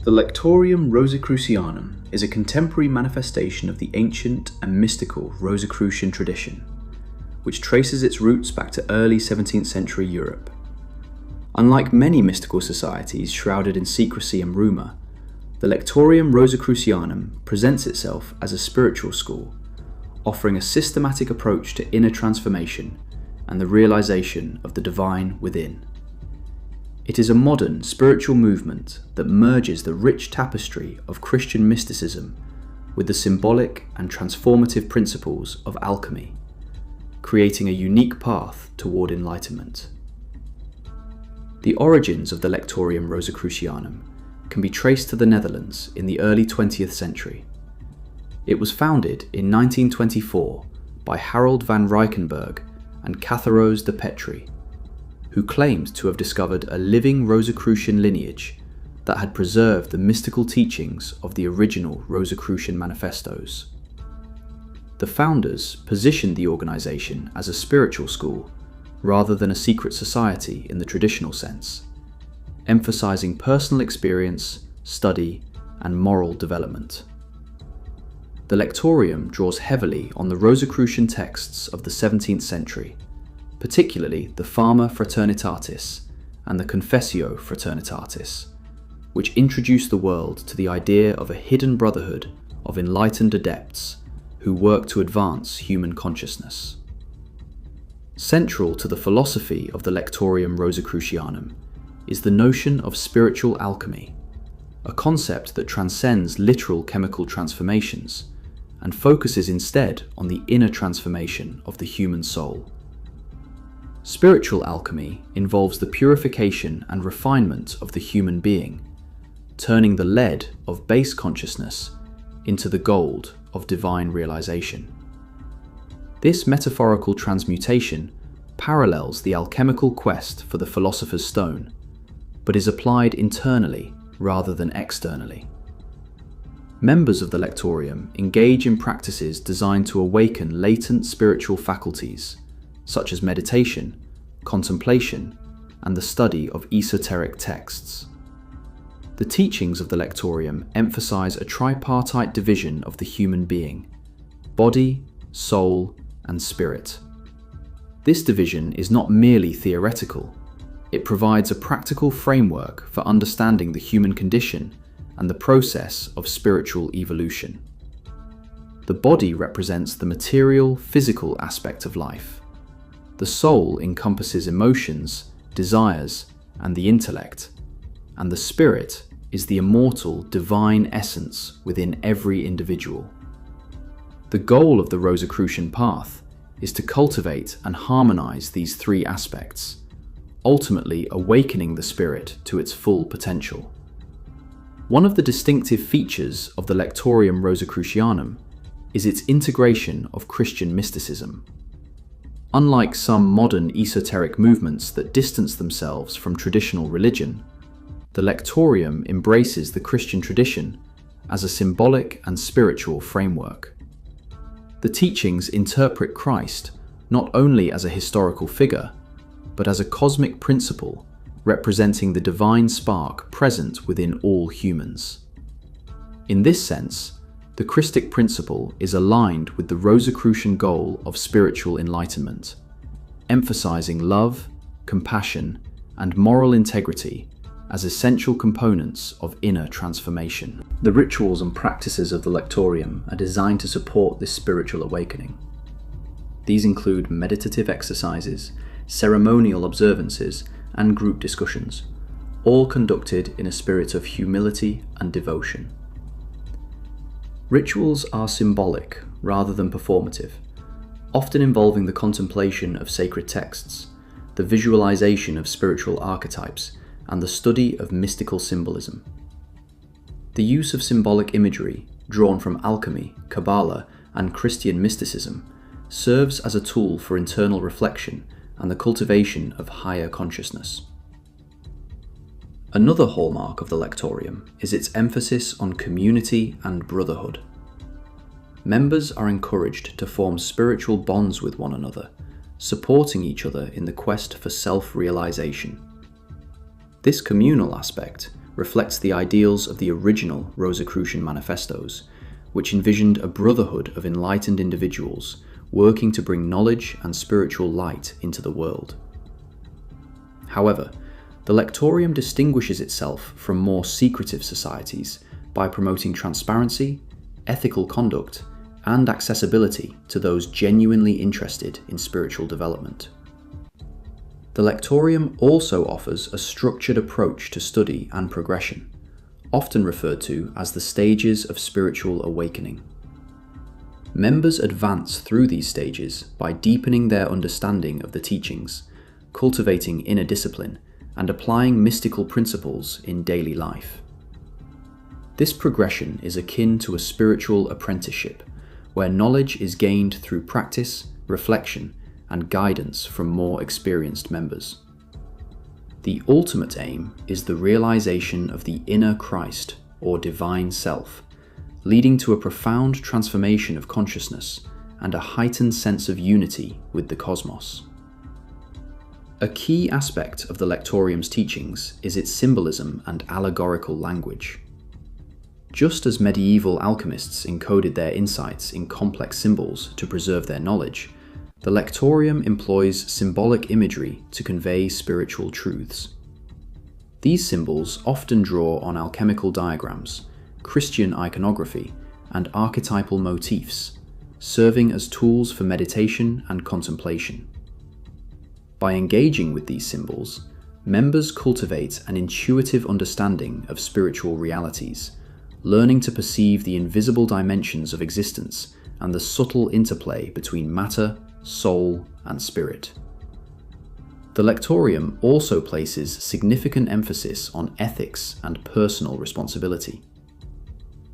The Lectorium Rosicrucianum is a contemporary manifestation of the ancient and mystical Rosicrucian tradition, which traces its roots back to early 17th century Europe. Unlike many mystical societies shrouded in secrecy and rumour, the Lectorium Rosicrucianum presents itself as a spiritual school, offering a systematic approach to inner transformation and the realisation of the divine within. It is a modern spiritual movement that merges the rich tapestry of Christian mysticism with the symbolic and transformative principles of alchemy, creating a unique path toward enlightenment. The origins of the Lectorium Rosicrucianum can be traced to the Netherlands in the early 20th century. It was founded in 1924 by Harold van Rijkenberg and Catharose de Petry, who claimed to have discovered a living Rosicrucian lineage that had preserved the mystical teachings of the original Rosicrucian manifestos. The founders positioned the organisation as a spiritual school rather than a secret society in the traditional sense, emphasising personal experience, study, and moral development. The Lectorium draws heavily on the Rosicrucian texts of the 17th century, particularly the Fama Fraternitatis and the Confessio Fraternitatis, which introduce the world to the idea of a hidden brotherhood of enlightened adepts who work to advance human consciousness. Central to the philosophy of the Lectorium Rosicrucianum is the notion of spiritual alchemy, a concept that transcends literal chemical transformations and focuses instead on the inner transformation of the human soul. Spiritual alchemy involves the purification and refinement of the human being, turning the lead of base consciousness into the gold of divine realization. This metaphorical transmutation parallels the alchemical quest for the philosopher's stone, but is applied internally rather than externally. Members of the Lectorium engage in practices designed to awaken latent spiritual faculties, such as meditation, contemplation, and the study of esoteric texts. The teachings of the Lectorium emphasize a tripartite division of the human being: body, soul, and spirit. This division is not merely theoretical. It provides a practical framework for understanding the human condition and the process of spiritual evolution. The body represents the material, physical aspect of life. The soul encompasses emotions, desires, and the intellect, and the spirit is the immortal, divine essence within every individual. The goal of the Rosicrucian path is to cultivate and harmonize these three aspects, ultimately awakening the spirit to its full potential. One of the distinctive features of the Lectorium Rosicrucianum is its integration of Christian mysticism. Unlike some modern esoteric movements that distance themselves from traditional religion, the Lectorium embraces the Christian tradition as a symbolic and spiritual framework. The teachings interpret Christ not only as a historical figure, but as a cosmic principle representing the divine spark present within all humans. In this sense, the Christic principle is aligned with the Rosicrucian goal of spiritual enlightenment, emphasizing love, compassion, and moral integrity as essential components of inner transformation. The rituals and practices of the Lectorium are designed to support this spiritual awakening. These include meditative exercises, ceremonial observances, and group discussions, all conducted in a spirit of humility and devotion. Rituals are symbolic rather than performative, often involving the contemplation of sacred texts, the visualization of spiritual archetypes, and the study of mystical symbolism. The use of symbolic imagery, drawn from alchemy, Kabbalah, and Christian mysticism, serves as a tool for internal reflection and the cultivation of higher consciousness. Another hallmark of the Lectorium is its emphasis on community and brotherhood. Members are encouraged to form spiritual bonds with one another, supporting each other in the quest for self-realization. This communal aspect reflects the ideals of the original Rosicrucian manifestos, which envisioned a brotherhood of enlightened individuals working to bring knowledge and spiritual light into the world. However, the Lectorium distinguishes itself from more secretive societies by promoting transparency, ethical conduct, and accessibility to those genuinely interested in spiritual development. The Lectorium also offers a structured approach to study and progression, often referred to as the stages of spiritual awakening. Members advance through these stages by deepening their understanding of the teachings, cultivating inner discipline, and applying mystical principles in daily life. This progression is akin to a spiritual apprenticeship, where knowledge is gained through practice, reflection, and guidance from more experienced members. The ultimate aim is the realization of the inner Christ, or divine self, leading to a profound transformation of consciousness and a heightened sense of unity with the cosmos. A key aspect of the Lectorium's teachings is its symbolism and allegorical language. Just as medieval alchemists encoded their insights in complex symbols to preserve their knowledge, the Lectorium employs symbolic imagery to convey spiritual truths. These symbols often draw on alchemical diagrams, Christian iconography, and archetypal motifs, serving as tools for meditation and contemplation. By engaging with these symbols, members cultivate an intuitive understanding of spiritual realities, learning to perceive the invisible dimensions of existence and the subtle interplay between matter, soul, and spirit. The Lectorium also places significant emphasis on ethics and personal responsibility.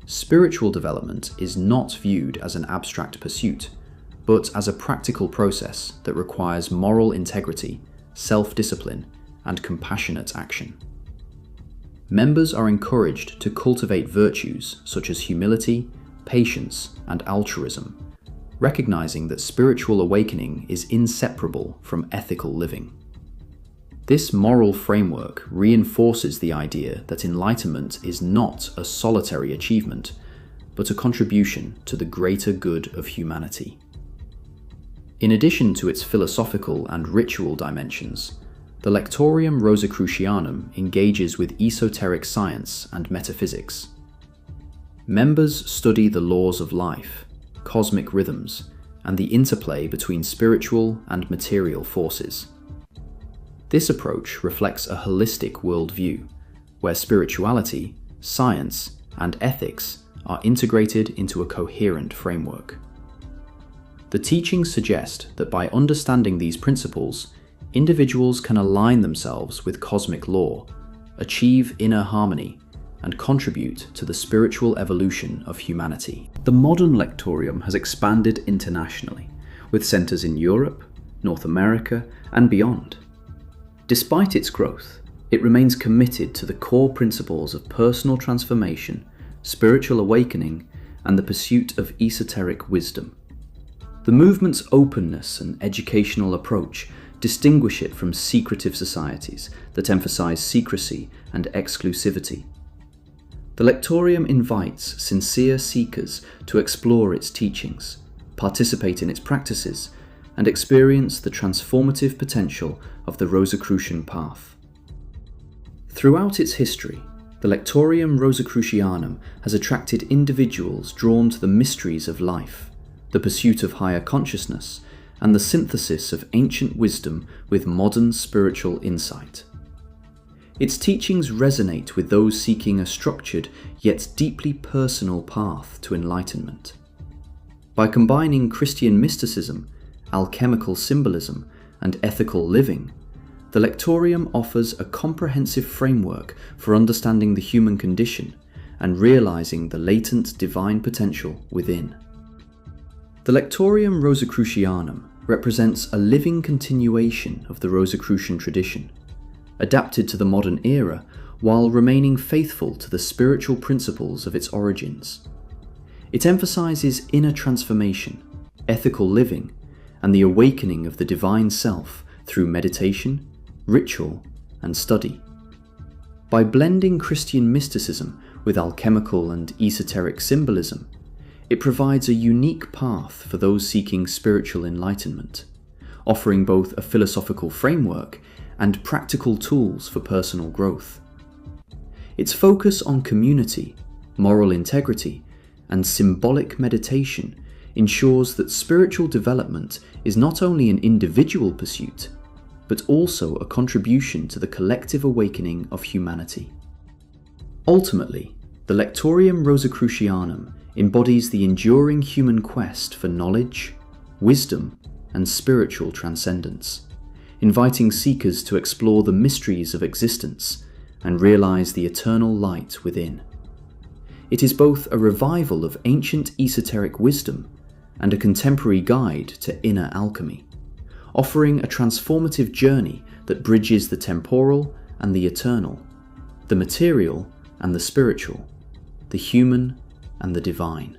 Spiritual development is not viewed as an abstract pursuit, but as a practical process that requires moral integrity, self-discipline, and compassionate action. Members are encouraged to cultivate virtues such as humility, patience, and altruism, recognizing that spiritual awakening is inseparable from ethical living. This moral framework reinforces the idea that enlightenment is not a solitary achievement, but a contribution to the greater good of humanity. In addition to its philosophical and ritual dimensions, the Lectorium Rosicrucianum engages with esoteric science and metaphysics. Members study the laws of life, cosmic rhythms, and the interplay between spiritual and material forces. This approach reflects a holistic worldview, where spirituality, science, and ethics are integrated into a coherent framework. The teachings suggest that by understanding these principles, individuals can align themselves with cosmic law, achieve inner harmony, and contribute to the spiritual evolution of humanity. The modern Lectorium has expanded internationally, with centers in Europe, North America, and beyond. Despite its growth, it remains committed to the core principles of personal transformation, spiritual awakening, and the pursuit of esoteric wisdom. The movement's openness and educational approach distinguish it from secretive societies that emphasize secrecy and exclusivity. The Lectorium invites sincere seekers to explore its teachings, participate in its practices, and experience the transformative potential of the Rosicrucian path. Throughout its history, the Lectorium Rosicrucianum has attracted individuals drawn to the mysteries of life, the pursuit of higher consciousness, and the synthesis of ancient wisdom with modern spiritual insight. Its teachings resonate with those seeking a structured yet deeply personal path to enlightenment. By combining Christian mysticism, alchemical symbolism, and ethical living, the Lectorium offers a comprehensive framework for understanding the human condition and realizing the latent divine potential within. The Lectorium Rosicrucianum represents a living continuation of the Rosicrucian tradition, adapted to the modern era while remaining faithful to the spiritual principles of its origins. It emphasizes inner transformation, ethical living, and the awakening of the divine self through meditation, ritual, and study. By blending Christian mysticism with alchemical and esoteric symbolism, it provides a unique path for those seeking spiritual enlightenment, offering both a philosophical framework and practical tools for personal growth. Its focus on community, moral integrity, and symbolic meditation ensures that spiritual development is not only an individual pursuit, but also a contribution to the collective awakening of humanity. Ultimately, the Lectorium Rosicrucianum embodies the enduring human quest for knowledge, wisdom, and spiritual transcendence, inviting seekers to explore the mysteries of existence and realize the eternal light within. It is both a revival of ancient esoteric wisdom and a contemporary guide to inner alchemy, offering a transformative journey that bridges the temporal and the eternal, the material and the spiritual, the human and the divine.